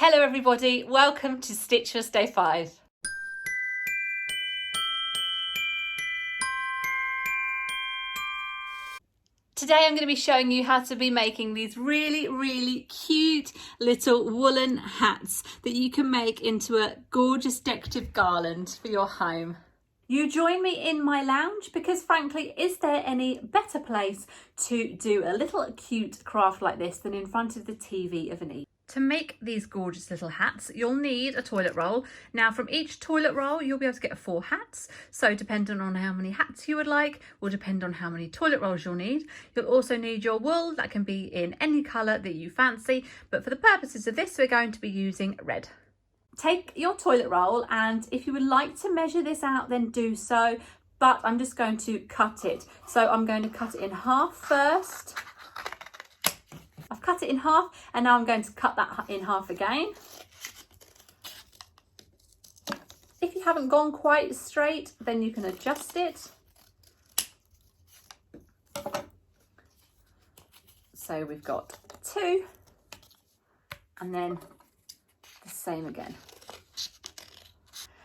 Hello everybody, welcome to Stitchmas Day 5. Today I'm going to be showing you how to be making these really cute little woolen hats that you can make into a gorgeous decorative garland for your home. You join me in my lounge because frankly, is there any better place to do a little cute craft like this than in front of the TV of an evening? To make these gorgeous little hats, you'll need a toilet roll. Now from each toilet roll, you'll be able to get 4 hats. So depending on how many hats you would like, will depend on how many toilet rolls you'll need. You'll also need your wool. That can be in any colour that you fancy. But for the purposes of this, we're going to be using red. Take your toilet roll, and if you would like to measure this out, then do so. But I'm just going to cut it. So I'm going to cut it in half first. I've cut it in half, and now I'm going to cut that in half again. If you haven't gone quite straight, then you can adjust it. So we've got 2, and then the same again.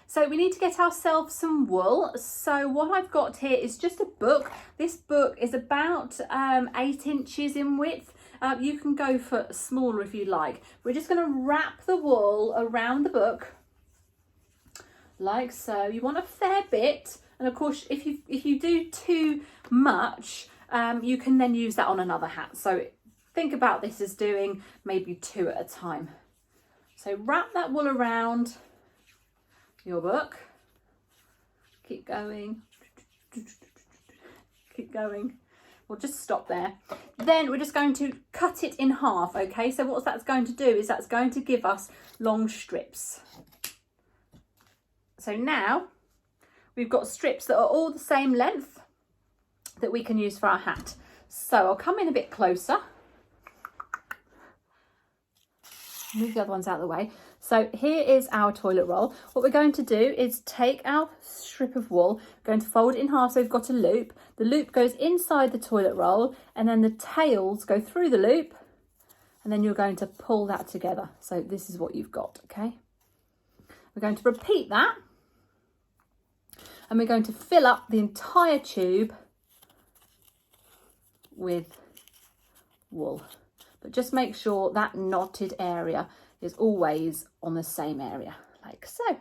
So we need to get ourselves some wool. So what I've got here is just a book. This book is about 8 inches in width. You can go for smaller if you like. We're just going to wrap the wool around the book like so. You want a fair bit, and of course if you do too much, you can then use that on another hat. So think about this as doing maybe 2 at a time. So wrap that wool around your book. Keep going. Keep going. We'll just stop there. Then we're just going to cut it in half, okay? So what that's going to do is that's going to give us long strips. So now we've got strips that are all the same length that we can use for our hat. So I'll come in a bit closer. Move the other ones out of the way. So here is our toilet roll. What we're going to do is take our strip of wool, going to fold it in half so we've got a loop. The loop goes inside the toilet roll, and then the tails go through the loop, and then you're going to pull that together. So this is what you've got, okay? We're going to repeat that, and we're going to fill up the entire tube with wool. But just make sure that knotted area is always on the same area, like so.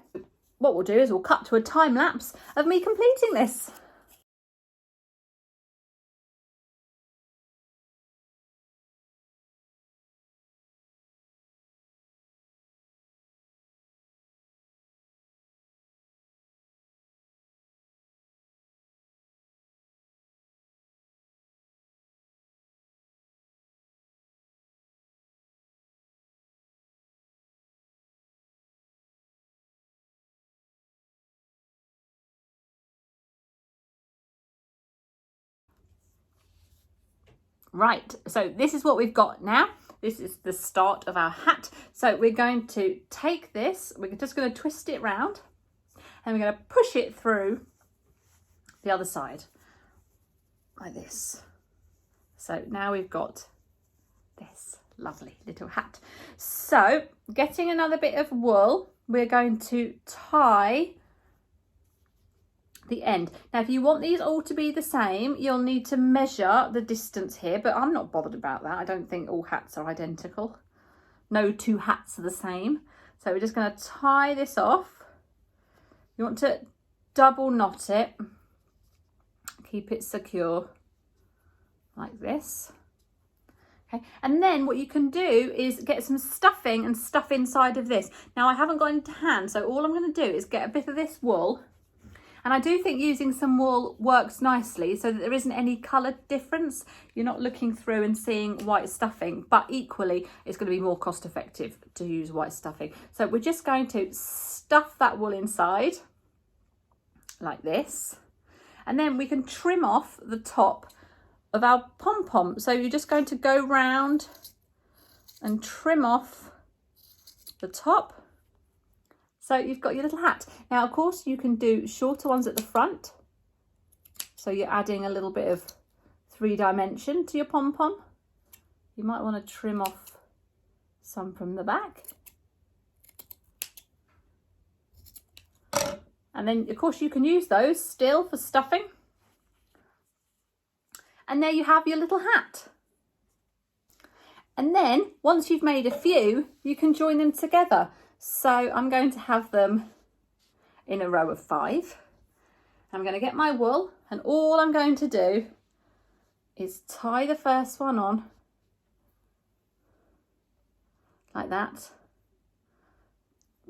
What we'll do is we'll cut to a time lapse of me completing this. Right, so this is what we've got now. This is the start of our hat. So we're going to take this, we're just going to twist it round, and we're going to push it through the other side like this. So now we've got this lovely little hat. So getting another bit of wool, we're going to tie the end. Now if you want these all to be the same, you'll need to measure the distance here, but I'm not bothered about that. I don't think all hats are identical. No 2 hats are the same. So we're just going to tie this off. You want to double knot it, keep it secure like this. Okay, and then what you can do is get some stuffing and stuff inside of this. Now I haven't got into hand, so all I'm going to do is get a bit of this wool. And I do think using some wool works nicely so that there isn't any colour difference. You're not looking through and seeing white stuffing, but equally it's going to be more cost effective to use white stuffing. So we're just going to stuff that wool inside like this. And then we can trim off the top of our pom-pom. So you're just going to go round and trim off the top. So you've got your little hat. Now, of course, you can do shorter ones at the front. So you're adding a little bit of 3-dimension to your pom-pom. You might want to trim off some from the back. And then of course you can use those still for stuffing. And there you have your little hat. And then once you've made a few, you can join them together. So I'm going to have them in a row of 5. I'm going to get my wool, and all I'm going to do is tie the first one on like that,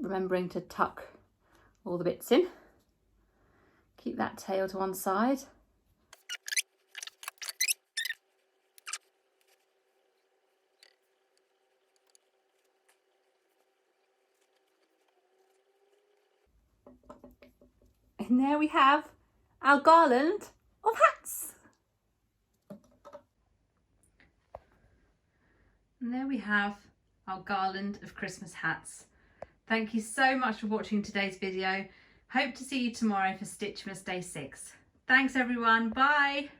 remembering to tuck all the bits in. Keep that tail to one side. And there we have our garland of hats. And there we have our garland of Christmas hats. Thank you so much for watching today's video. Hope to see you tomorrow for Stitchmas Day 6. Thanks everyone, bye!